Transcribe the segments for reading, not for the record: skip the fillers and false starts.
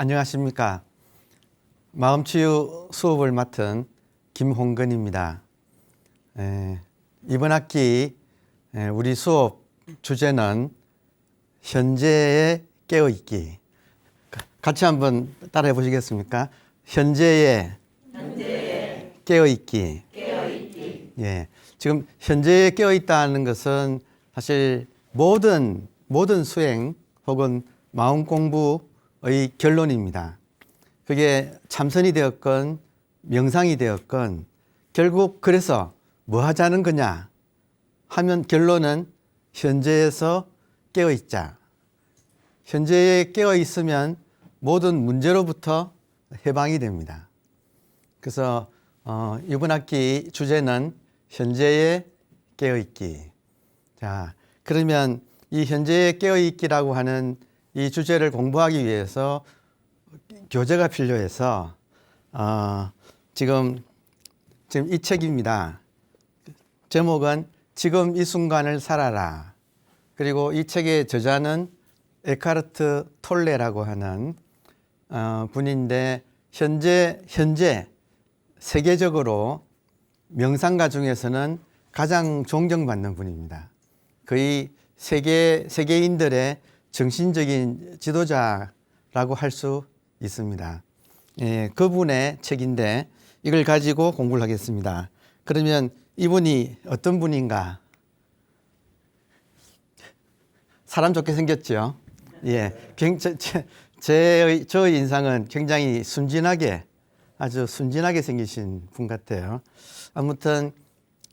안녕하십니까. 마음치유 수업을 맡은 김홍근입니다. 이번 학기 우리 수업 주제는 현재의 깨어있기. 같이 한번 따라해 보시겠습니까? 현재의 깨어있기. 예. 지금 현재에 깨어있다는 것은 사실 모든 수행 혹은 마음 공부의 결론입니다. 그게 참선이 되었건 명상이 되었건 결국 그래서 뭐 하자는 거냐 하면 결론은 현재에서 깨어있자. 현재에 깨어있으면 모든 문제로부터 해방이 됩니다. 그래서 이번 학기 주제는 현재에 깨어있기. 자, 그러면 이 현재에 깨어있기라고 하는 이 주제를 공부하기 위해서 교재가 필요해서 지금 이 책입니다. 제목은 지금 이 순간을 살아라. 그리고 이 책의 저자는 에카르트 톨레라고 하는 분인데 현재 세계적으로 명상가 중에서는 가장 존경받는 분입니다. 거의 세계인들의 정신적인 지도자라고 할 수 있습니다. 그분의 책인데 이걸 가지고 공부를 하겠습니다. 그러면 이분이 어떤 분인가? 사람 좋게 생겼죠? 예. 저의 인상은 굉장히 아주 순진하게 생기신 분 같아요. 아무튼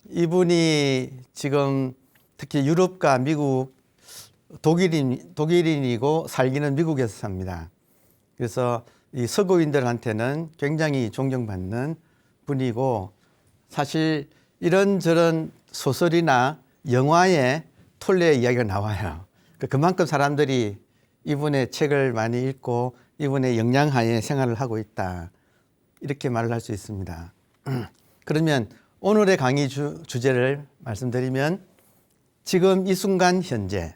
이분이 지금 특히 유럽과 미국, 독일인이고 살기는 미국에서 삽니다. 그래서 이 서구인들한테는 굉장히 존경받는 분이고 사실 이런저런 소설이나 영화에 톨레의 이야기가 나와요. 그만큼 사람들이 이분의 책을 많이 읽고 이분의 영향하에 생활을 하고 있다. 이렇게 말을 할 수 있습니다. 그러면 오늘의 강의 주제를 말씀드리면 지금 이 순간 현재.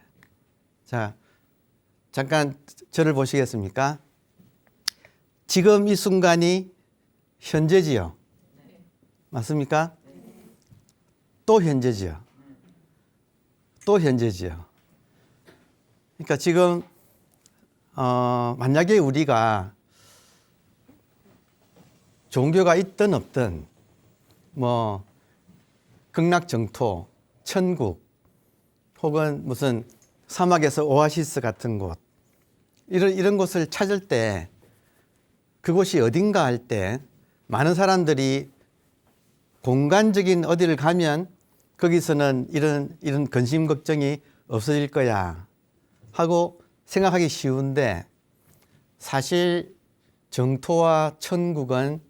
자, 잠깐 저를 보시겠습니까? 지금 이 순간이 현재지요. 맞습니까? 또 현재지요. 또 현재지요. 그러니까 지금 만약에 우리가 종교가 있든 없든 뭐 극락정토, 천국 혹은 무슨 사막에서 오아시스 같은 곳 이런 곳을 찾을 때 그곳이 어딘가 할 때 많은 사람들이 공간적인 어디를 가면 거기서는 이런 근심 걱정이 없어질 거야 하고 생각하기 쉬운데 사실 정토와 천국은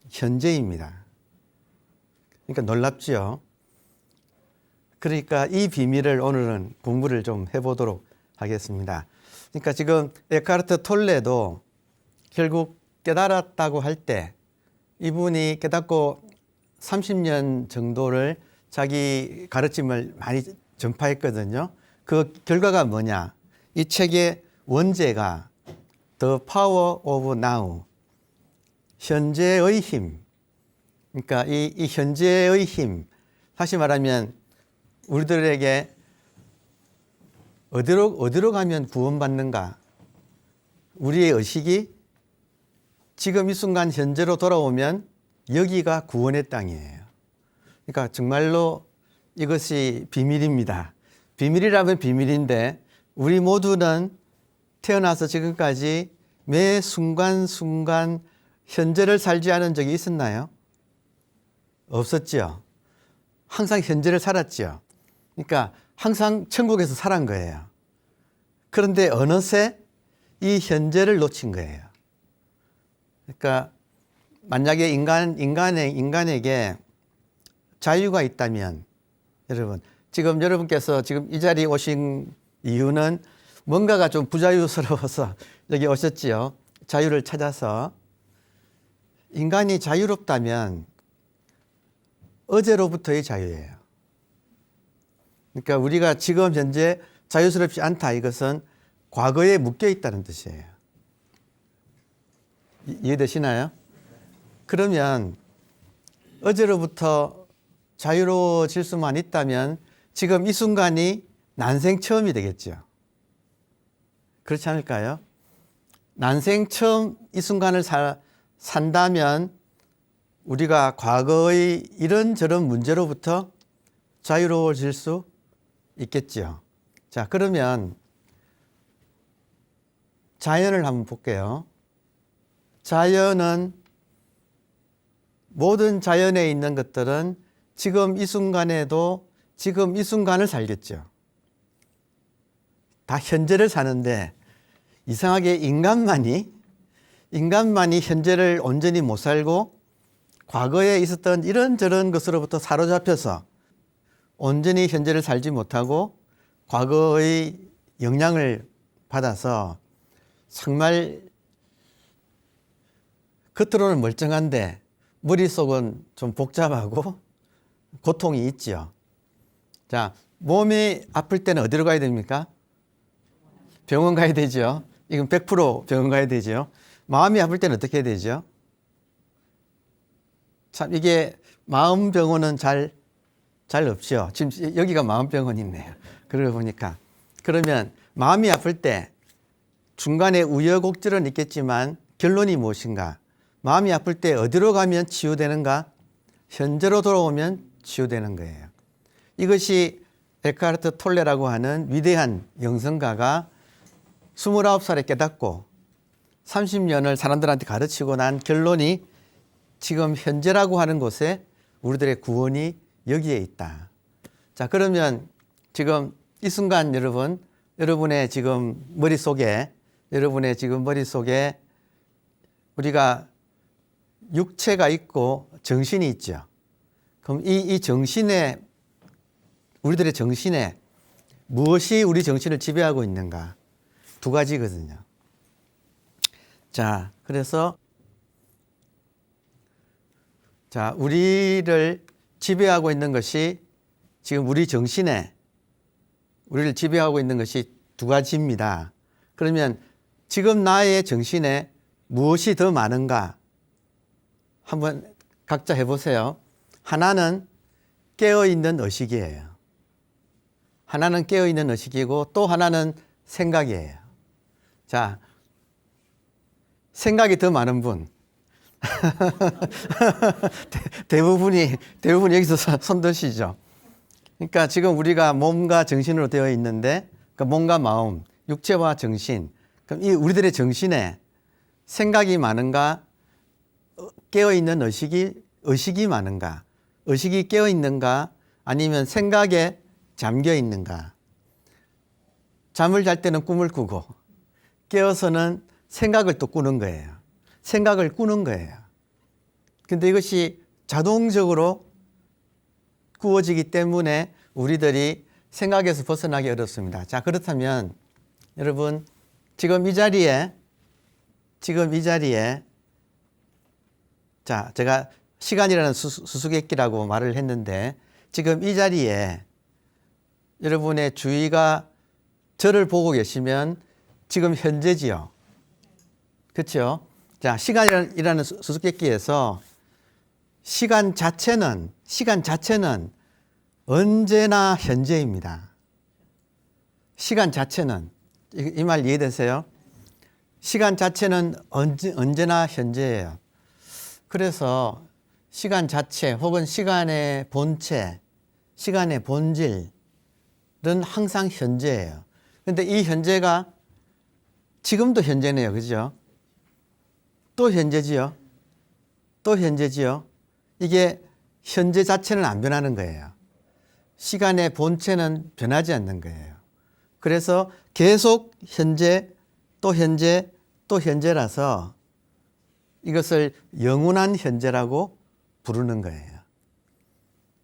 현재입니다. 그러니까 놀랍죠. 그러니까 이 비밀을 오늘은 공부를 좀 해보도록 하겠습니다. 그러니까 지금 에카르트 톨레도 결국 깨달았다고 할 때 이분이 깨닫고 30년 정도를 자기 가르침을 많이 전파했거든요. 그 결과가 뭐냐? 이 책의 원제가 The Power of Now, 현재의 힘. 그러니까 이 현재의 힘, 다시 말하면 우리들에게 어디로 가면 구원받는가? 우리의 의식이 지금 이 순간 현재로 돌아오면 여기가 구원의 땅이에요. 그러니까 정말로 이것이 비밀입니다. 비밀이라면 비밀인데 우리 모두는 태어나서 지금까지 매 순간순간 현재를 살지 않은 적이 있었나요? 없었죠. 항상 현재를 살았죠. 그러니까 항상 천국에서 살은 거예요. 그런데 어느새 이 현재를 놓친 거예요. 그러니까 만약에 인간에게 자유가 있다면 여러분 지금 여러분께서 지금 이 자리에 오신 이유는 뭔가가 좀 부자유스러워서 여기 오셨지요. 자유를 찾아서. 인간이 자유롭다면 어제로부터의 자유예요. 그러니까 우리가 지금 현재 자유스럽지 않다 이것은 과거에 묶여 있다는 뜻이에요. 이해되시나요? 그러면 어제로부터 자유로워질 수만 있다면 지금 이 순간이 난생 처음이 되겠죠. 그렇지 않을까요? 난생 처음 이 순간을 산다면 우리가 과거의 이런저런 문제로부터 자유로워질 수 있겠죠. 자, 그러면 자연을 한번 볼게요. 자연은 모든 자연에 있는 것들은 지금 이 순간에도 지금 이 순간을 살겠죠. 다 현재를 사는데 이상하게 인간만이 현재를 온전히 못 살고 과거에 있었던 이런저런 것으로부터 사로잡혀서 온전히 현재를 살지 못하고 과거의 영향을 받아서 정말 겉으로는 멀쩡한데 머릿속은 좀 복잡하고 고통이 있죠. 자, 몸이 아플 때는 어디로 가야 됩니까? 병원 가야 되죠. 이건 100% 병원 가야 되죠. 마음이 아플 때는 어떻게 해야 되죠? 참 이게 마음 병원은 잘 없죠. 지금 여기가 마음 병원이 있네요. 그러고 보니까. 그러면 마음이 아플 때 중간에 우여곡절은 있겠지만 결론이 무엇인가? 마음이 아플 때 어디로 가면 치유되는가? 현재로 돌아오면 치유되는 거예요. 이것이 에크하르트 톨레라고 하는 위대한 영성가가 29살에 깨닫고 30년을 사람들한테 가르치고 난 결론이 지금 현재라고 하는 곳에 우리들의 구원이 여기에 있다. 자, 그러면 지금 이 순간 여러분의 지금 머릿속에 우리가 육체가 있고 정신이 있죠. 그럼 이 정신에, 우리들의 정신에 무엇이 우리 정신을 지배하고 있는가? 두 가지거든요. 자, 그래서 우리를 지배하고 있는 것이 지금 우리를 지배하고 있는 것이 두 가지입니다. 그러면 지금 나의 정신에 무엇이 더 많은가? 한번 각자 해보세요. 하나는 깨어있는 의식이에요. 하나는 깨어있는 의식이고 또 하나는 생각이에요. 자, 생각이 더 많은 분. 대부분이 여기서 손 드시죠. 그러니까 지금 우리가 몸과 정신으로 되어 있는데, 그러니까 몸과 마음, 육체와 정신. 그럼 이 우리들의 정신에 생각이 많은가, 깨어있는 의식이 많은가, 의식이 깨어있는가, 아니면 생각에 잠겨 있는가. 잠을 잘 때는 꿈을 꾸고 깨어서는 생각을 또 꾸는 거예요. 생각을 꾸는 거예요. 근데 이것이 자동적으로 꾸어지기 때문에 우리들이 생각에서 벗어나기 어렵습니다. 자, 그렇다면 여러분 지금 이 자리에 자, 제가 시간이라는 수수께끼라고 말을 했는데 지금 이 자리에 여러분의 주위가 저를 보고 계시면 지금 현재지요. 그렇죠? 자, 시간이라는 수수께끼에서 시간 자체는 언제나 현재입니다. 시간 자체는 이 말 이해되세요? 시간 자체는 언제나 현재예요. 그래서 시간 자체 혹은 시간의 본체, 시간의 본질은 항상 현재예요. 그런데 이 현재가 지금도 현재네요. 그죠? 또 현재지요. 이게 현재 자체는 안 변하는 거예요. 시간의 본체는 변하지 않는 거예요. 그래서 계속 현재, 또 현재라서 이것을 영원한 현재라고 부르는 거예요.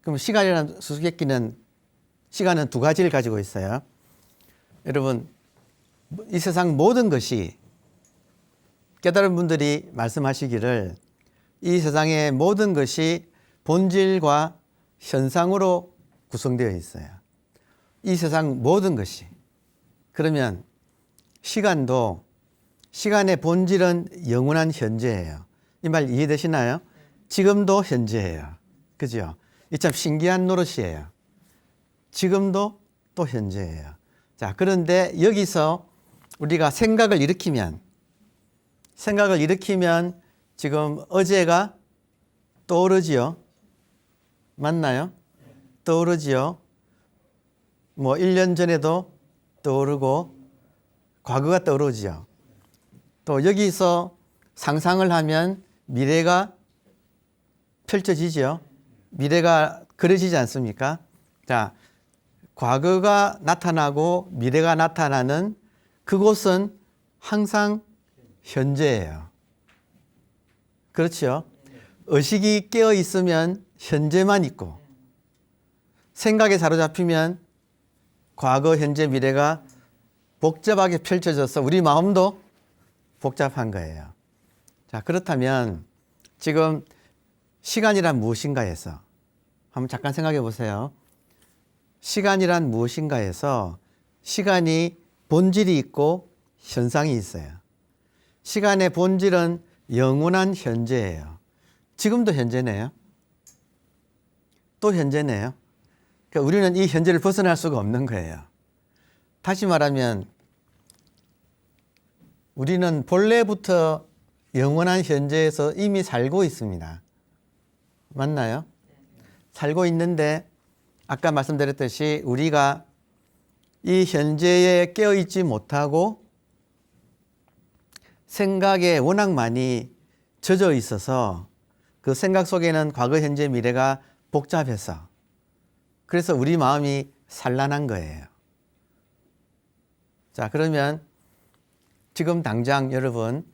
그럼 시간이라는 수수께끼는 시간은 두 가지를 가지고 있어요. 여러분, 이 세상 모든 것이 깨달은 분들이 말씀하시기를 이 세상의 모든 것이 본질과 현상으로 구성되어 있어요. 이 세상 모든 것이. 그러면 시간도 시간의 본질은 영원한 현재예요. 이 말 이해되시나요? 지금도 현재예요. 그죠? 이 참 신기한 노릇이에요. 지금도 또 현재예요. 자, 그런데 여기서 우리가 생각을 일으키면 지금 어제가 떠오르지요? 맞나요? 떠오르지요? 뭐 1년 전에도 떠오르고 과거가 떠오르지요. 또 여기서 상상을 하면 미래가 펼쳐지죠. 미래가 그려지지 않습니까? 자, 과거가 나타나고 미래가 나타나는 그곳은 항상 현재예요. 그렇죠? 의식이 깨어 있으면 현재만 있고 생각에 사로잡히면 과거, 현재, 미래가 복잡하게 펼쳐져서 우리 마음도 복잡한 거예요. 자, 그렇다면 지금 시간이란 무엇인가 해서 한번 잠깐 생각해 보세요. 시간이란 무엇인가 해서 시간이 본질이 있고 현상이 있어요. 시간의 본질은 영원한 현재예요. 지금도 현재네요. 또 현재네요. 그러니까 우리는 이 현재를 벗어날 수가 없는 거예요. 다시 말하면 우리는 본래부터 영원한 현재에서 이미 살고 있습니다. 맞나요? 살고 있는데 아까 말씀드렸듯이 우리가 이 현재에 깨어있지 못하고 생각에 워낙 많이 젖어 있어서 그 생각 속에는 과거, 현재, 미래가 복잡해서 그래서 우리 마음이 산란한 거예요. 자, 그러면 지금 당장 여러분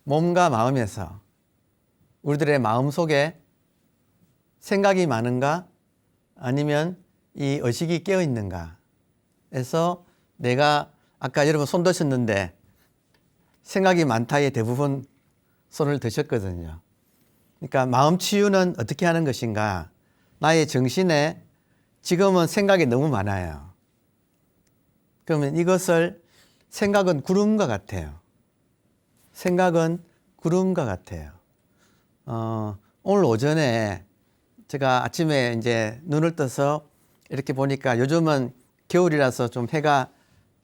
몸과 마음에서 우리들의 마음 속에 생각이 많은가 아니면 이 의식이 깨어 있는가 해서 내가 아까 여러분 손 드셨는데 생각이 많다에 대부분 손을 드셨거든요. 그러니까 마음 치유는 어떻게 하는 것인가? 나의 정신에 지금은 생각이 너무 많아요. 그러면 이것을 생각은 구름과 같아요. 생각은 구름과 같아요. 오늘 오전에 제가 아침에 이제 눈을 떠서 이렇게 보니까 요즘은 겨울이라서 좀 해가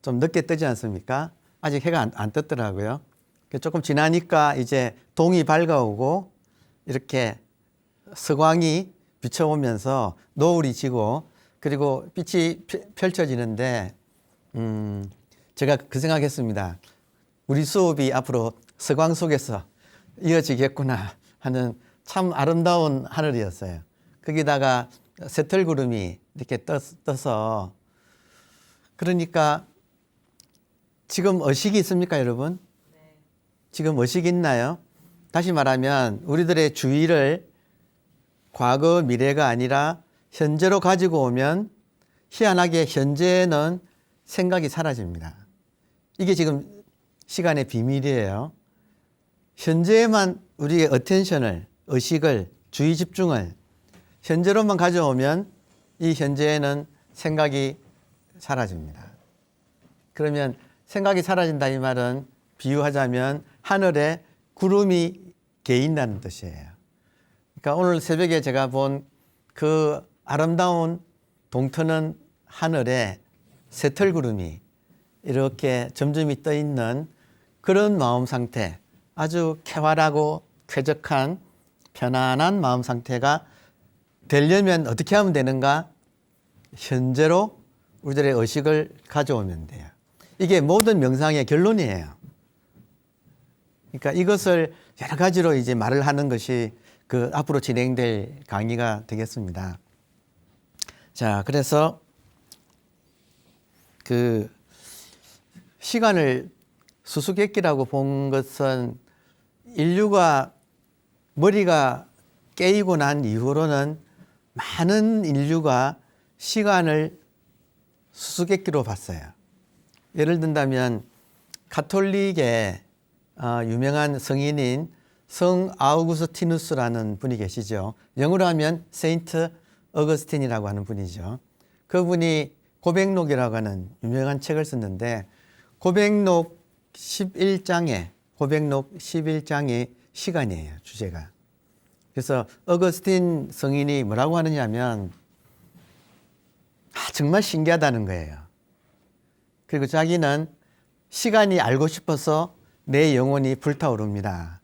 좀 늦게 뜨지 않습니까? 아직 해가 안 떴더라고요. 조금 지나니까 이제 동이 밝아오고 이렇게 서광이 비춰오면서 노을이 지고 그리고 빛이 펼쳐지는데 제가 그 생각했습니다. 우리 수업이 앞으로 서광 속에서 이어지겠구나 하는 참 아름다운 하늘이었어요. 거기다가 새털구름이 이렇게 떠서 그러니까 지금 의식이 있습니까, 여러분? 네. 지금 의식이 있나요? 다시 말하면 우리들의 주의를 과거, 미래가 아니라 현재로 가지고 오면 희한하게 현재는 생각이 사라집니다. 이게 지금 시간의 비밀이에요. 현재에만 우리의 어텐션을, 의식을, 주의 집중을 현재로만 가져오면 이 현재에는 생각이 사라집니다. 그러면 생각이 사라진다 이 말은 비유하자면 하늘에 구름이 개인다는 뜻이에요. 그러니까 오늘 새벽에 제가 본 그 아름다운 동트는 하늘에 새털구름이 이렇게 점점이 떠 있는 그런 마음 상태, 아주 쾌활하고 쾌적한 편안한 마음 상태가 되려면 어떻게 하면 되는가? 현재로 우리들의 의식을 가져오면 돼요. 이게 모든 명상의 결론이에요. 그러니까 이것을 여러 가지로 이제 말을 하는 것이 그 앞으로 진행될 강의가 되겠습니다. 자, 그래서 그 시간을 수수께끼라고 본 것은 인류가 머리가 깨이고 난 이후로는 많은 인류가 시간을 수수께끼로 봤어요. 예를 든다면 가톨릭의 유명한 성인인 성 아우구스티누스라는 분이 계시죠. 영어로 하면 세인트 어거스틴이라고 하는 분이죠. 그분이 고백록이라고 하는 유명한 책을 썼는데 고백록 11장에 고백록 11장의 시간이에요. 주제가. 그래서 어거스틴 성인이 뭐라고 하느냐면 정말 신기하다는 거예요. 그리고 자기는 시간이 알고 싶어서 내 영혼이 불타오릅니다.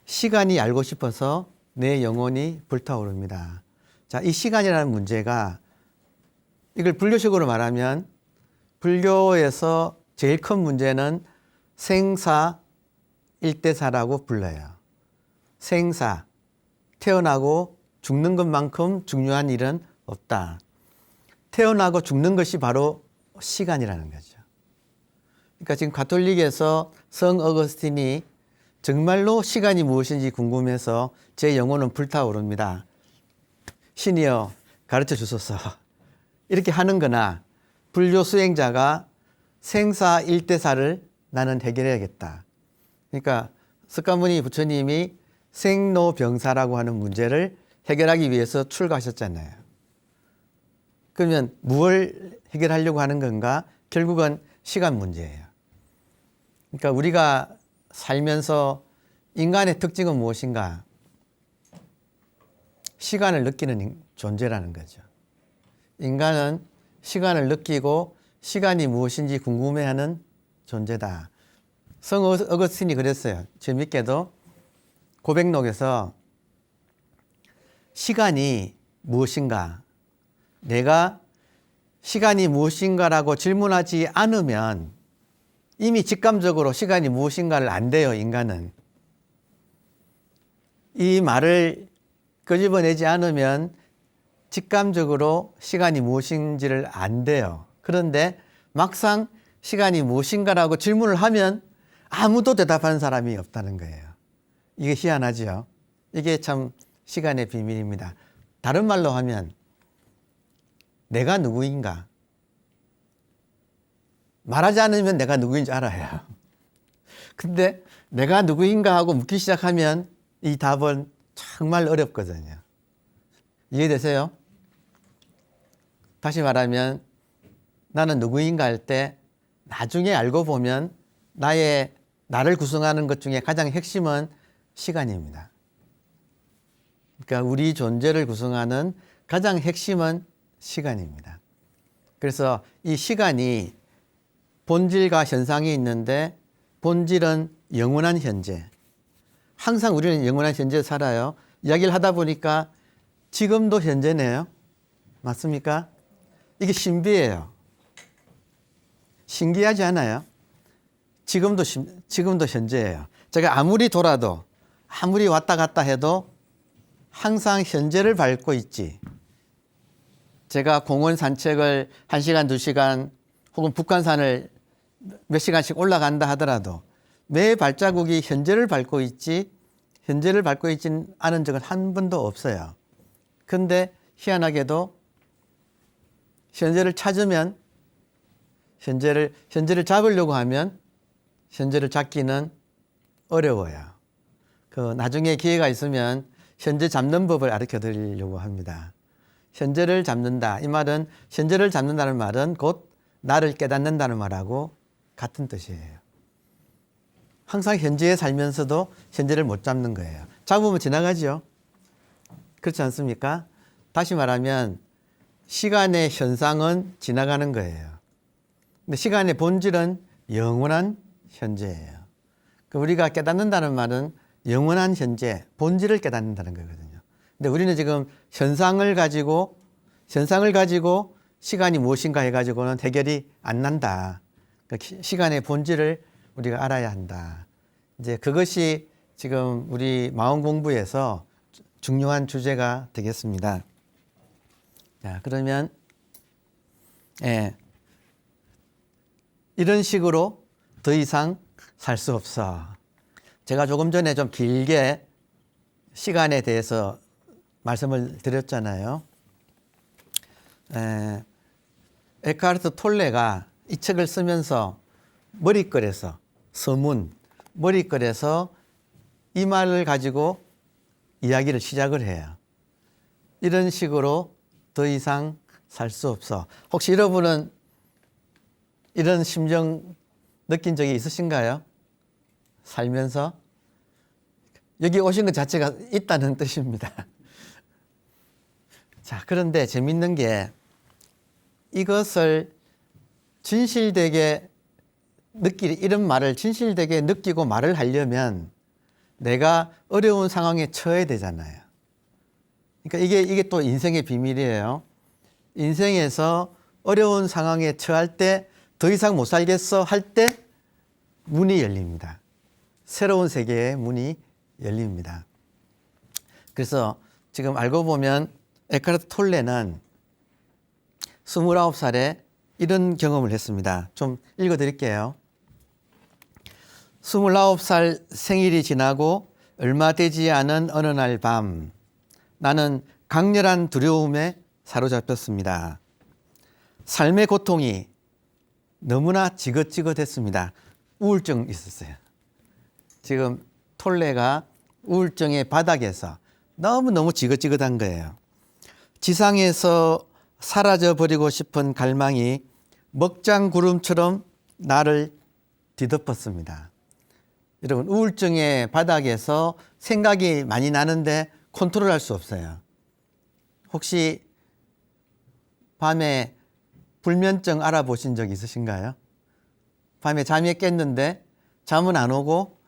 시간이 알고 싶어서 내 영혼이 불타오릅니다. 자, 이 시간이라는 문제가 이걸 불교식으로 말하면 불교에서 제일 큰 문제는 생사 일대사라고 불러요. 생사, 태어나고 죽는 것만큼 중요한 일은 없다. 태어나고 죽는 것이 바로 시간이라는 거죠. 그러니까 지금 가톨릭에서 성 어거스틴이 정말로 시간이 무엇인지 궁금해서 제 영혼은 불타오릅니다. 신이여 가르쳐 주소서. 이렇게 하는 거나 불교 수행자가 생사 일대사를 나는 해결해야겠다. 그러니까 석가모니 부처님이 생로병사라고 하는 문제를 해결하기 위해서 출가하셨잖아요. 그러면 무엇을 해결하려고 하는 건가? 결국은 시간 문제예요. 그러니까 우리가 살면서 인간의 특징은 무엇인가? 시간을 느끼는 존재라는 거죠. 인간은 시간을 느끼고 시간이 무엇인지 궁금해하는 존재다. 성 어거스틴이 그랬어요. 재밌게도 고백록에서 시간이 무엇인가? 내가 시간이 무엇인가라고 질문하지 않으면 이미 직감적으로 시간이 무엇인가를 안대요, 인간은. 이 말을 끄집어내지 않으면 직감적으로 시간이 무엇인지를 안대요. 그런데 막상 시간이 무엇인가라고 질문을 하면 아무도 대답하는 사람이 없다는 거예요. 이게 희한하죠. 이게 참 시간의 비밀입니다. 다른 말로 하면 내가 누구인가? 말하지 않으면 내가 누구인지 알아요. 근데 내가 누구인가 하고 묻기 시작하면 이 답은 정말 어렵거든요. 이해되세요? 다시 말하면 나는 누구인가 할 때 나중에 알고 보면 나를 구성하는 것 중에 가장 핵심은 시간입니다. 그러니까 우리 존재를 구성하는 가장 핵심은 시간입니다. 그래서 이 시간이 본질과 현상이 있는데 본질은 영원한 현재. 항상 우리는 영원한 현재에 살아요. 이야기를 하다 보니까 지금도 현재네요. 맞습니까? 이게 신비예요. 신기하지 않아요? 지금도 현재예요. 제가 아무리 돌아도 아무리 왔다 갔다 해도 항상 현재를 밟고 있지. 제가 공원 산책을 1시간, 2시간 혹은 북한산을 몇 시간씩 올라간다 하더라도 매 발자국이 현재를 밟고 있지 현재를 밟고 있지는 않은 적은 한 번도 없어요. 그런데 희한하게도 현재를 찾으면 현재를 잡으려고 하면 현재를 잡기는 어려워요. 나중에 기회가 있으면 현재 잡는 법을 가르쳐 드리려고 합니다. 현재를 잡는다. 이 말은 현재를 잡는다는 말은 곧 나를 깨닫는다는 말하고 같은 뜻이에요. 항상 현재에 살면서도 현재를 못 잡는 거예요. 잡으면 지나가죠. 그렇지 않습니까? 다시 말하면 시간의 현상은 지나가는 거예요. 근데 시간의 본질은 영원한 현재예요. 우리가 깨닫는다는 말은 영원한 현재, 본질을 깨닫는다는 거거든요. 근데 우리는 지금 현상을 가지고 시간이 무엇인가 해가지고는 해결이 안 난다. 그러니까 시간의 본질을 우리가 알아야 한다. 이제 그것이 지금 우리 마음 공부에서 중요한 주제가 되겠습니다. 자, 그러면 이런 식으로 더 이상 살 수 없어. 제가 조금 전에 좀 길게 시간에 대해서 말씀을 드렸잖아요. 에카르트 톨레가 이 책을 쓰면서 머릿글에서 머릿글에서 이 말을 가지고 이야기를 시작을 해요. 이런 식으로 더 이상 살 수 없어. 혹시 여러분은 이런 심정 느낀 적이 있으신가요? 살면서? 여기 오신 것 자체가 있다는 뜻입니다. 자, 그런데 재밌는 게 이것을 진실되게 이런 말을 진실되게 느끼고 말을 하려면 내가 어려운 상황에 처해야 되잖아요. 그러니까 이게 또 인생의 비밀이에요. 인생에서 어려운 상황에 처할 때 더 이상 못 살겠어 할 때 문이 열립니다. 새로운 세계의 문이 열립니다. 그래서 지금 알고 보면 에카르트 톨레는 29살에 이런 경험을 했습니다. 좀 읽어드릴게요. 29살 생일이 지나고 얼마 되지 않은 어느 날 밤 나는 강렬한 두려움에 사로잡혔습니다. 삶의 고통이 너무나 지긋지긋했습니다. 우울증 있었어요. 지금 톨레가 우울증의 바닥에서 너무너무 지긋지긋한 거예요. 지상에서 사라져버리고 싶은 갈망이 먹장구름처럼 나를 뒤덮었습니다. 여러분, 우울증의 바닥에서 생각이 많이 나는데 컨트롤할 수 없어요. 혹시 밤에 불면증 알아보신 적 있으신가요? 밤에 잠이 깼는데 잠은 안 오고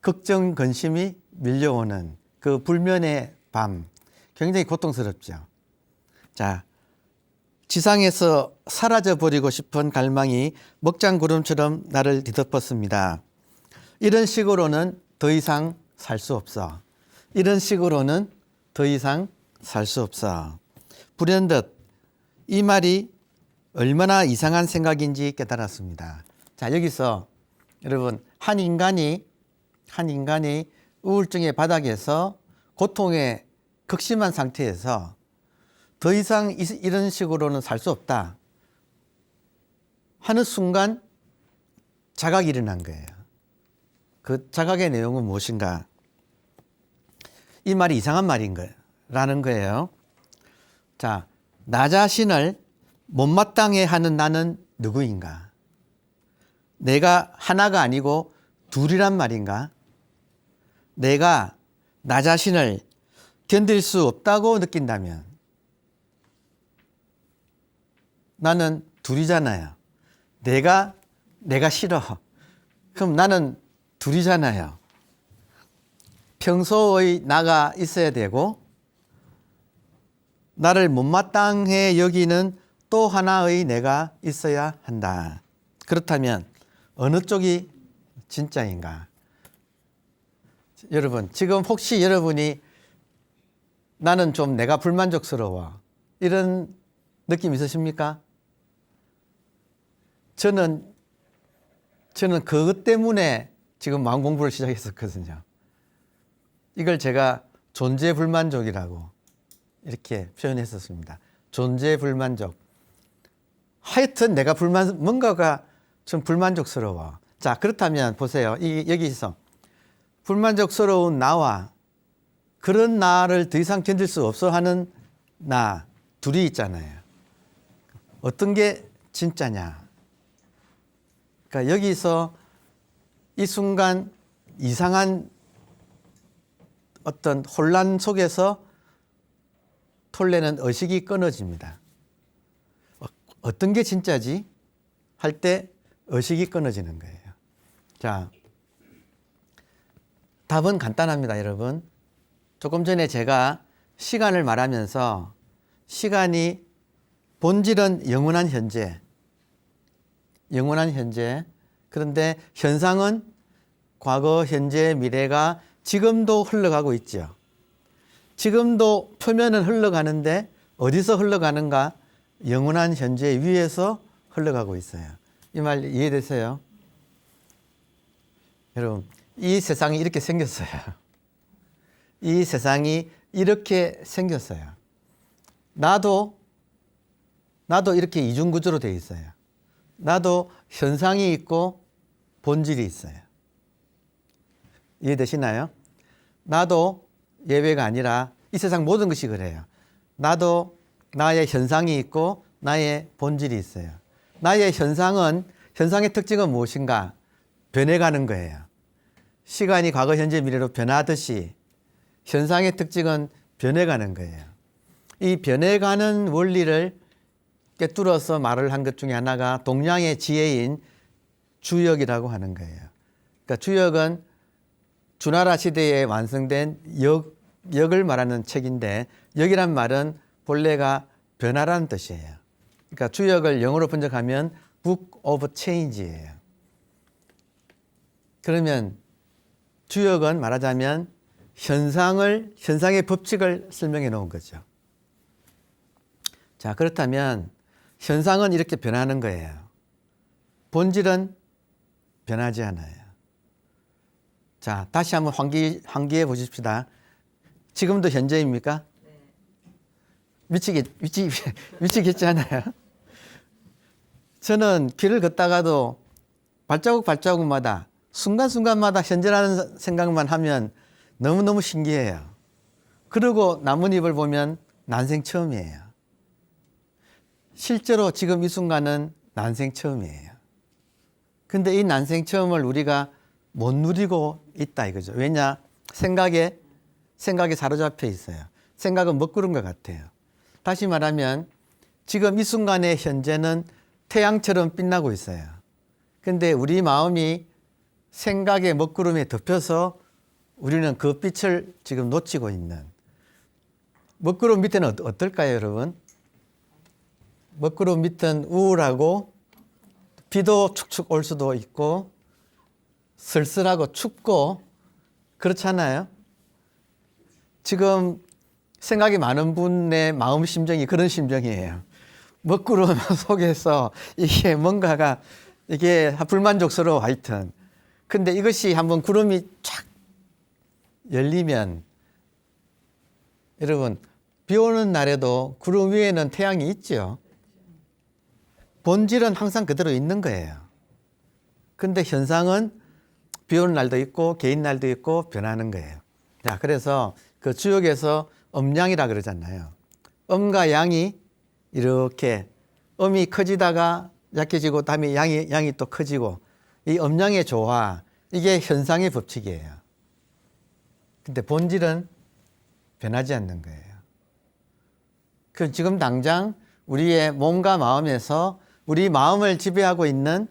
걱정, 근심이 밀려오는 그 불면의 밤, 굉장히 고통스럽죠. 자, 지상에서 사라져버리고 싶은 갈망이 먹장구름처럼 나를 뒤덮었습니다. 이런 식으로는 더 이상 살 수 없어. 이런 식으로는 더 이상 살 수 없어. 불현듯 이 말이 얼마나 이상한 생각인지 깨달았습니다. 자, 여기서 여러분, 한 인간이 우울증의 바닥에서 고통에 극심한 상태에서 더 이상 이런 식으로는 살 수 없다 하는 순간 자각이 일어난 거예요. 그 자각의 내용은 무엇인가? 이 말이 이상한 말인 거라는 거예요. 자, 나 자신을 못마땅해 하는 나는 누구인가? 내가 하나가 아니고 둘이란 말인가? 내가 나 자신을 견딜 수 없다고 느낀다면 나는 둘이잖아요. 내가 싫어. 그럼 나는 둘이잖아요. 평소의 나가 있어야 되고 나를 못마땅해 여기는 또 하나의 내가 있어야 한다. 그렇다면 어느 쪽이 진짜인가? 여러분, 지금 혹시 여러분이 나는 좀 내가 불만족스러워 이런 느낌 있으십니까? 저는 그것 때문에 지금 마음 공부를 시작했었거든요. 이걸 제가 존재 불만족이라고 이렇게 표현했었습니다. 존재 불만족. 하여튼 내가 뭔가가 좀 불만족스러워. 자, 그렇다면 보세요. 여기서 불만족스러운 나와 그런 나를 더 이상 견딜 수 없어 하는 나 둘이 있잖아요. 어떤 게 진짜냐? 그러니까 여기서 이 순간 이상한 어떤 혼란 속에서 톨레는 의식이 끊어집니다. 어떤 게 진짜지? 할 때 의식이 끊어지는 거예요. 자, 답은 간단합니다, 여러분. 조금 전에 제가 시간을 말하면서 시간이 본질은 영원한 현재. 그런데 현상은 과거, 현재, 미래가 지금도 흘러가고 있죠. 지금도 표면은 흘러가는데 어디서 흘러가는가? 영원한 현재 위에서 흘러가고 있어요. 이 말 이해되세요? 여러분, 이 세상이 이렇게 생겼어요. 이 세상이 이렇게 생겼어요. 나도 이렇게 이중구조로 되어 있어요. 나도 현상이 있고 본질이 있어요. 이해되시나요? 나도 예외가 아니라 이 세상 모든 것이 그래요. 나도 나의 현상이 있고 나의 본질이 있어요. 나의 현상은 현상의 특징은 무엇인가? 변해가는 거예요. 시간이 과거, 현재, 미래로 변하듯이 현상의 특징은 변해가는 거예요. 이 변해가는 원리를 꿰뚫어서 말을 한 것 중에 하나가 동양의 지혜인 주역이라고 하는 거예요. 그러니까 주역은 주나라 시대에 완성된 역을 말하는 책인데, 역이란 말은 본래가 변화라는 뜻이에요. 그러니까 주역을 영어로 번역하면 Book of Change예요. 그러면 주역은 말하자면 현상의 법칙을 설명해 놓은 거죠. 자, 그렇다면 현상은 이렇게 변하는 거예요. 본질은 변하지 않아요. 자, 다시 한번 환기해 보십시다. 지금도 현재입니까? 미치겠지 않아요? 저는 길을 걷다가도 발자국마다 순간순간마다 현재라는 생각만 하면 너무너무 신기해요. 그리고 나뭇잎을 보면 난생 처음이에요. 실제로 지금 이 순간은 난생 처음이에요. 근데 이 난생 처음을 우리가 못 누리고 있다 이거죠. 왜냐? 생각에 사로잡혀 있어요. 생각은 먹구름 것 같아요. 다시 말하면 지금 이 순간의 현재는 태양처럼 빛나고 있어요. 근데 우리 마음이 생각의 먹구름에 덮여서 우리는 그 빛을 지금 놓치고 있는. 먹구름 밑에는 어떨까요, 여러분? 먹구름 밑은 우울하고 비도 축축 올 수도 있고 쓸쓸하고 춥고 그렇잖아요. 지금 생각이 많은 분의 마음 심정이 그런 심정이에요. 먹구름 속에서 이게 뭔가가 이게 불만족스러워 하여튼. 근데 이것이 한번 구름이 쫙 열리면 여러분 비 오는 날에도 구름 위에는 태양이 있죠. 본질은 항상 그대로 있는 거예요. 근데 현상은 비 오는 날도 있고 개인 날도 있고 변하는 거예요. 자, 그래서 그 주역에서 음양이라 그러잖아요. 음과 양이 이렇게 음이 커지다가 약해지고 다음에 양이 또 커지고 이 음양의 조화, 이게 현상의 법칙이에요. 근데 본질은 변하지 않는 거예요. 그 지금 당장 우리의 몸과 마음에서 우리 마음을 지배하고 있는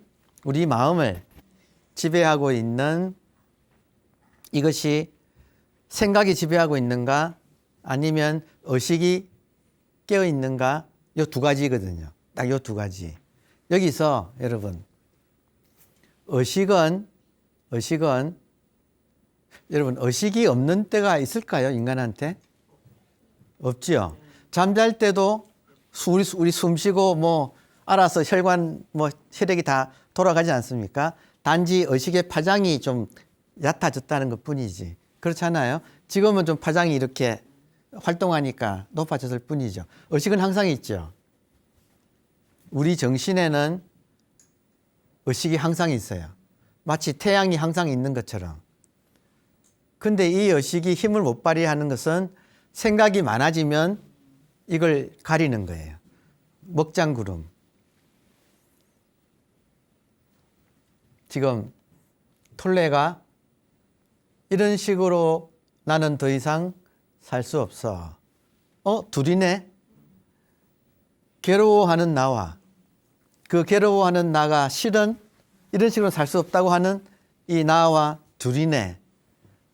이것이 생각이 지배하고 있는가 아니면 의식이 깨어 있는가, 이 두 가지거든요. 딱 이 두 가지. 여기서 여러분 의식은 여러분 의식이 없는 때가 있을까요? 인간한테? 없지요. 잠잘 때도 우리 숨 쉬고 뭐 알아서 혈관 혈액이 다 돌아가지 않습니까? 단지 의식의 파장이 좀 얕아졌다는 것 뿐이지. 그렇잖아요. 지금은 좀 파장이 이렇게 활동하니까 높아졌을 뿐이죠. 의식은 항상 있죠. 우리 정신에는 의식이 항상 있어요. 마치 태양이 항상 있는 것처럼. 근데 이 의식이 힘을 못 발휘하는 것은 생각이 많아지면 이걸 가리는 거예요. 먹장구름. 지금 톨레가 이런 식으로 나는 더 이상 살 수 없어. 둘이네? 괴로워하는 나와 그 괴로워하는 나가 실은 이런 식으로 살 수 없다고 하는 이 나와 둘이네.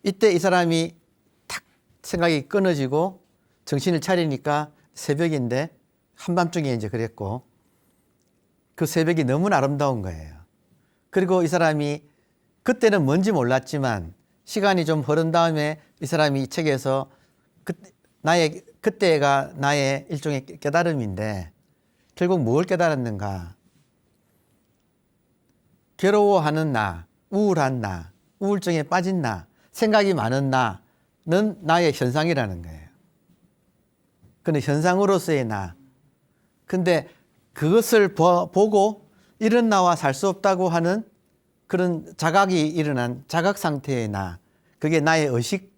이때 이 사람이 탁 생각이 끊어지고 정신을 차리니까 새벽인데 한밤중에 이제 그랬고 그 새벽이 너무나 아름다운 거예요. 그리고 이 사람이 그때는 뭔지 몰랐지만 시간이 좀 흐른 다음에 이 사람이 이 책에서 그때가 나의 일종의 깨달음인데 결국 뭘 깨달았는가? 괴로워하는 나, 우울한 나, 우울증에 빠진 나, 생각이 많은 나는 나의 현상이라는 거예요. 근데 현상으로서의 나. 근데 그것을 보고 이런 나와 살 수 없다고 하는 그런 자각이 일어난 자각 상태의 나. 그게 나의 의식,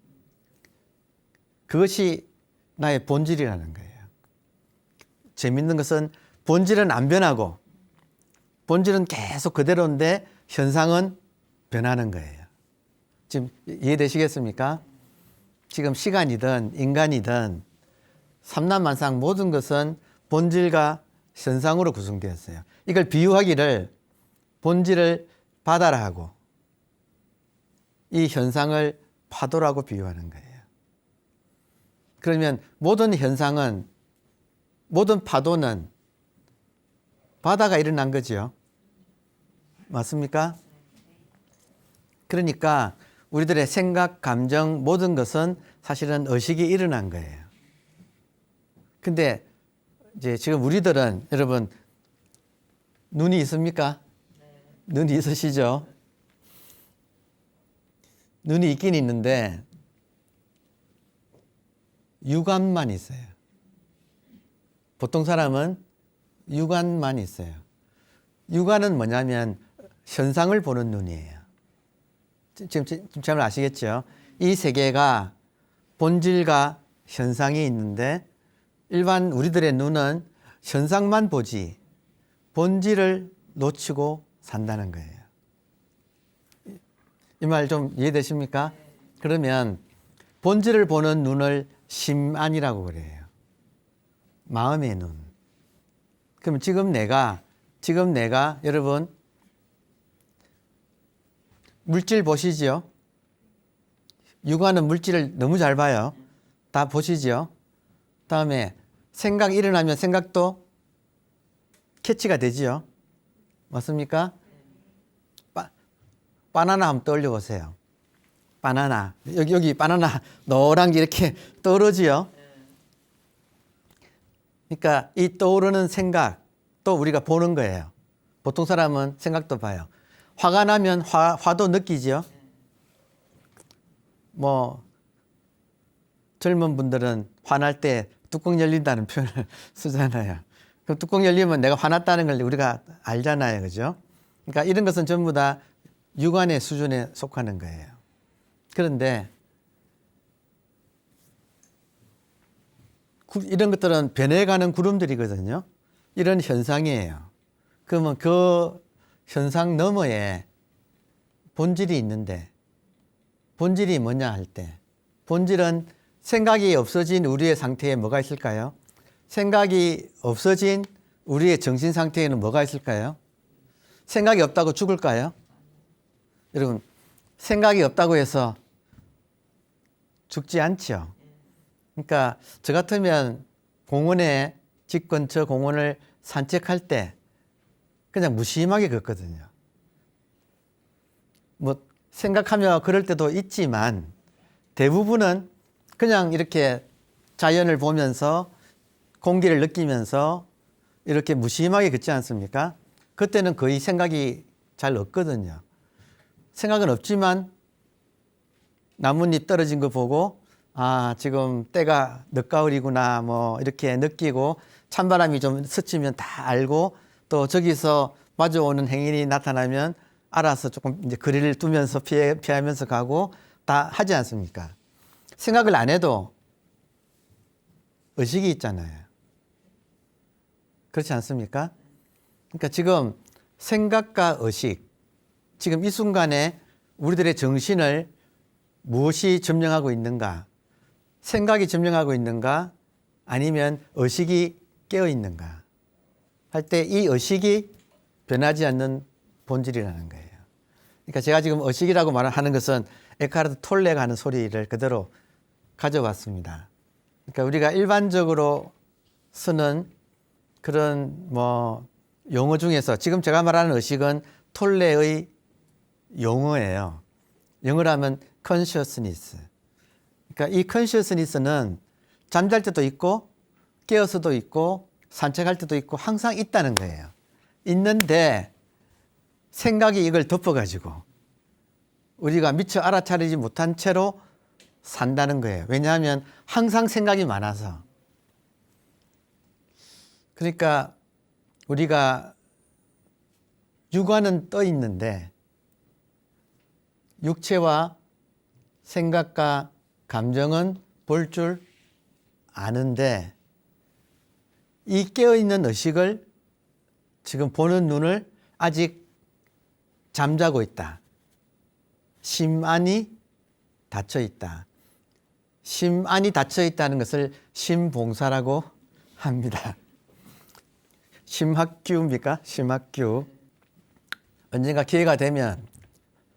그것이 나의 본질이라는 거예요. 재밌는 것은 본질은 안 변하고 본질은 계속 그대로인데 현상은 변하는 거예요. 지금 이해되시겠습니까? 지금 시간이든 인간이든 삼라만상 모든 것은 본질과 현상으로 구성되었어요. 이걸 비유하기를 본질을 바다라 하고 이 현상을 파도라고 비유하는 거예요. 그러면 모든 현상은, 모든 파도는 바다가 일어난 거죠. 맞습니까? 그러니까 우리들의 생각, 감정, 모든 것은 사실은 의식이 일어난 거예요. 근데 이제 지금 우리들은 여러분 눈이 있습니까? 눈이 있으시죠? 눈이 있긴 있는데 육안만 있어요. 보통 사람은 육안만 있어요. 육안은 뭐냐면 현상을 보는 눈이에요. 지금 잘 아시겠죠? 이 세계가 본질과 현상이 있는데 일반 우리들의 눈은 현상만 보지 본질을 놓치고 산다는 거예요. 이 말 좀 이해되십니까? 그러면 본질을 보는 눈을 심안이라고 그래요. 마음의 눈. 그럼 지금 내가 여러분 물질 보시죠? 육안은 물질을 너무 잘 봐요. 다 보시죠? 다음에 생각 일어나면 생각도 캐치가 되지요? 맞습니까? 바나나 한번 떠올려 보세요. 바나나. 여기 바나나 노란 게 이렇게 떠오르지요? 그러니까 이 떠오르는 생각 또 우리가 보는 거예요. 보통 사람은 생각도 봐요. 화가 나면 화도 느끼지요? 뭐 젊은 분들은 화날 때 뚜껑 열린다는 표현을 쓰잖아요. 그럼 뚜껑 열리면 내가 화났다는 걸 우리가 알잖아요. 그죠? 그러니까 이런 것은 전부 다 육안의 수준에 속하는 거예요. 그런데 이런 것들은 변해가는 구름들이거든요. 이런 현상이에요. 그러면 그 현상 너머에 본질이 있는데 본질이 뭐냐 할 때 본질은 생각이 없어진 우리의 상태에 뭐가 있을까요? 생각이 없어진 우리의 정신 상태에는 뭐가 있을까요? 생각이 없다고 죽을까요? 여러분 생각이 없다고 해서 죽지 않죠. 그러니까 저 같으면 공원에 집 근처 공원을 산책할 때 그냥 무심하게 걷거든요. 뭐 생각하며 그럴 때도 있지만 대부분은 그냥 이렇게 자연을 보면서 공기를 느끼면서 이렇게 무심하게 걷지 않습니까? 그때는 거의 생각이 잘 없거든요. 생각은 없지만 나뭇잎 떨어진 거 보고 아 지금 때가 늦가을이구나 뭐 이렇게 느끼고 찬바람이 좀 스치면 다 알고 또 저기서 마주오는 행인이 나타나면 알아서 조금 이제 거리를 두면서 피하면서 가고 다 하지 않습니까? 생각을 안 해도 의식이 있잖아요. 그렇지 않습니까? 그러니까 지금 생각과 의식, 지금 이 순간에 우리들의 정신을 무엇이 점령하고 있는가? 생각이 점령하고 있는가? 아니면 의식이 깨어 있는가? 할 때 이 의식이 변하지 않는 본질이라는 거예요. 그러니까 제가 지금 의식이라고 말하는 것은 에카르트 톨레가 하는 소리를 그대로 가져왔습니다. 그러니까 우리가 일반적으로 쓰는 그런 뭐 용어 중에서 지금 제가 말하는 의식은 톨레의 용어예요. 영어로 하면 consciousness. 그러니까 이 consciousness는 잠잘 때도 있고 깨어서도 있고 산책할 때도 있고 항상 있다는 거예요. 있는데 생각이 이걸 덮어가지고 우리가 미처 알아차리지 못한 채로 산다는 거예요. 왜냐하면 항상 생각이 많아서. 그러니까 우리가 육안은 떠 있는데 육체와 생각과 감정은 볼 줄 아는데 이 깨어있는 의식을 지금 보는 눈을 아직 잠자고 있다. 심 안이 닫혀 있다. 심 안이 닫혀 있다는 것을 심봉사라고 합니다. 심학규입니까? 심학규. 언젠가 기회가 되면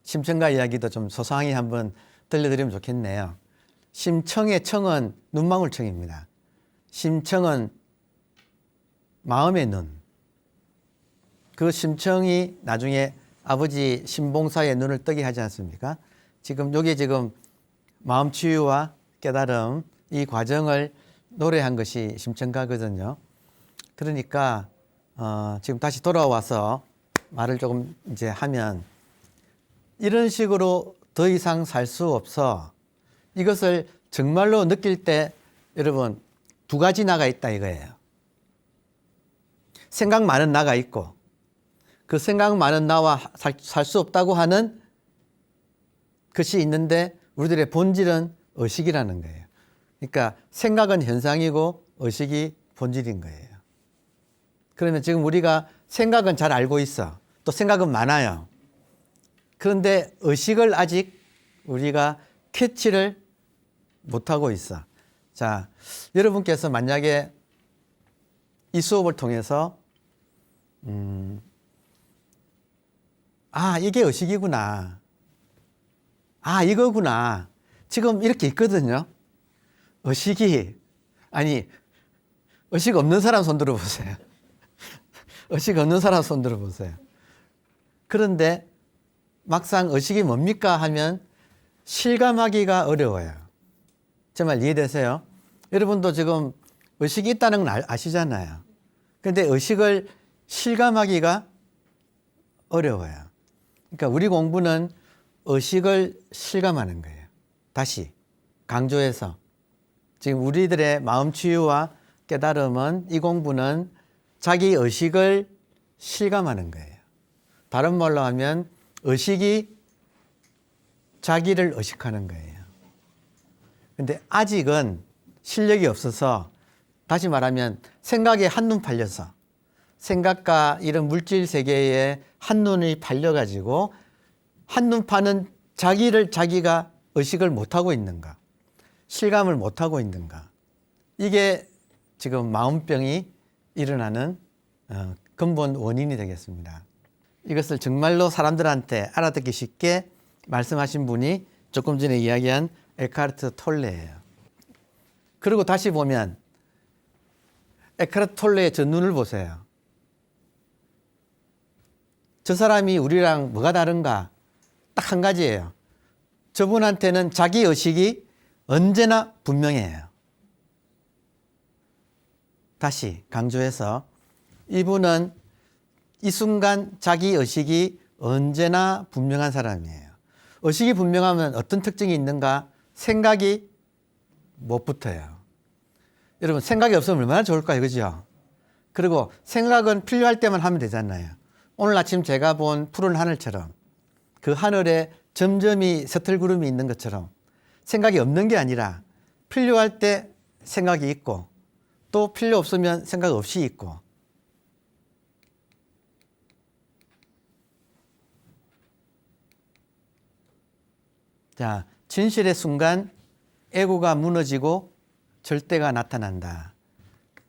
심청가 이야기도 좀 소소하게 한번 들려드리면 좋겠네요. 심청의 청은 눈망울청입니다. 심청은 마음의 눈. 그 심청이 나중에 아버지 심봉사의 눈을 뜨게 하지 않습니까? 요게 지금 마음 치유와 깨달음 이 과정을 노래한 것이 심청가거든요. 그러니까 지금 다시 돌아와서 말을 조금 이제 하면 이런 식으로 더 이상 살 수 없어. 이것을 정말로 느낄 때 여러분 두 가지 나가 있다 이거예요. 생각 많은 나가 있고 그 생각 많은 나와 살 수 없다고 하는 것이 있는데 우리들의 본질은 의식이라는 거예요. 그러니까 생각은 현상이고 의식이 본질인 거예요. 그러면 지금 우리가 생각은 잘 알고 있어. 또 생각은 많아요. 그런데 의식을 아직 우리가 캐치를 못하고 있어. 자, 여러분께서 만약에 이 수업을 통해서 이게 의식이구나. 이거구나. 지금 이렇게 있거든요. 의식 없는 사람 손 들어보세요. 의식 없는 사람 손 들어보세요. 그런데 막상 의식이 뭡니까 하면 실감하기가 어려워요. 정말 이해되세요? 여러분도 지금 의식이 있다는 건 아시잖아요. 그런데 의식을 실감하기가 어려워요. 그러니까 우리 공부는 의식을 실감하는 거예요. 다시 강조해서 지금 우리들의 마음 치유와 깨달음은 이 공부는 자기 의식을 실감하는 거예요. 다른 말로 하면 의식이 자기를 의식하는 거예요. 그런데 아직은 실력이 없어서 다시 말하면 생각에 한눈 팔려서 생각과 이런 물질 세계에 한눈이 팔려가지고 한눈 파는 자기를 자기가 의식을 못하고 있는가, 실감을 못하고 있는가. 이게 지금 마음병이 일어나는 근본 원인이 되겠습니다. 이것을 정말로 사람들한테 알아듣기 쉽게 말씀하신 분이 조금 전에 이야기한 에카르트 톨레예요. 그리고 다시 보면 에카르트 톨레의 저 눈을 보세요. 저 사람이 우리랑 뭐가 다른가? 딱 한 가지예요. 저분한테는 자기 의식이 언제나 분명해요. 다시 강조해서 이분은 이 순간 자기 의식이 언제나 분명한 사람이에요. 의식이 분명하면 어떤 특징이 있는가? 생각이 못 붙어요. 여러분 생각이 없으면 얼마나 좋을까요? 그죠? 그리고 생각은 필요할 때만 하면 되잖아요. 오늘 아침 제가 본 푸른 하늘처럼 그 하늘에 점점이 서틀구름이 있는 것처럼 생각이 없는 게 아니라 필요할 때 생각이 있고 또 필요 없으면 생각 없이 있고. 자, 진실의 순간 에고가 무너지고 절대가 나타난다.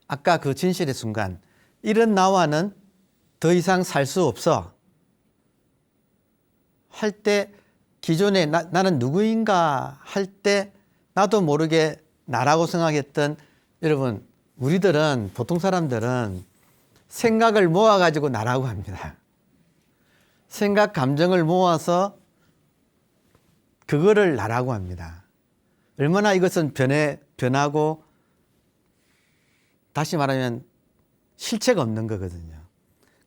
아까 그 진실의 순간 이런 나와는 더 이상 살 수 없어 할 때 기존에 나는 누구인가 할 때 나도 모르게 나라고 생각했던 여러분 우리들은 보통 사람들은 생각을 모아가지고 나라고 합니다. 생각 감정을 모아서 그거를 나라고 합니다. 얼마나 이것은 변하고 다시 말하면 실체가 없는 거거든요.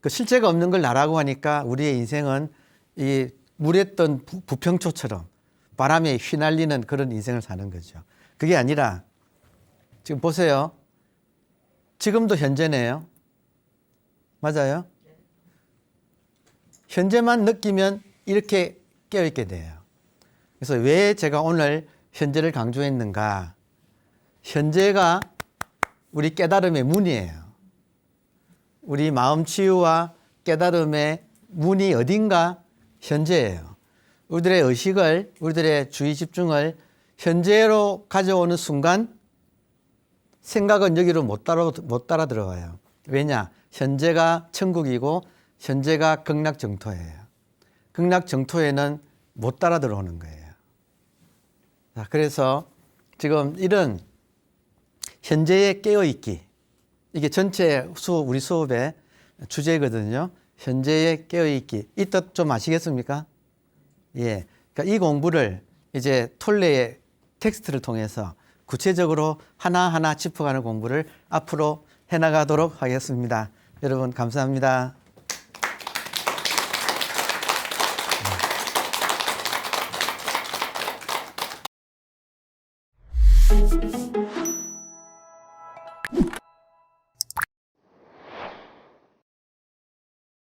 그 실체가 없는 걸 나라고 하니까 우리의 인생은 이 물에 뜬 부평초처럼 바람에 휘날리는 그런 인생을 사는 거죠. 그게 아니라 지금 보세요. 지금도 현재네요. 맞아요? 현재만 느끼면 이렇게 깨어있게 돼요. 그래서 왜 제가 오늘 현재를 강조했는가? 현재가 우리 깨달음의 문이에요. 우리 마음 치유와 깨달음의 문이 어딘가? 현재예요. 우리들의 의식을, 우리들의 주의 집중을 현재로 가져오는 순간 생각은 여기로 못 따라 들어가요. 왜냐? 현재가 천국이고 현재가 극락정토예요. 극락정토에는 못 따라 들어오는 거예요. 자, 그래서 지금 이런 현재의 깨어있기, 이게 전체 우리 수업의 주제거든요. 현재의 깨어있기. 이 뜻 좀 아시겠습니까? 예. 그러니까 이 공부를 이제 톨레의 텍스트를 통해서 구체적으로 하나하나 짚어가는 공부를 앞으로 해나가도록 하겠습니다. 여러분, 감사합니다.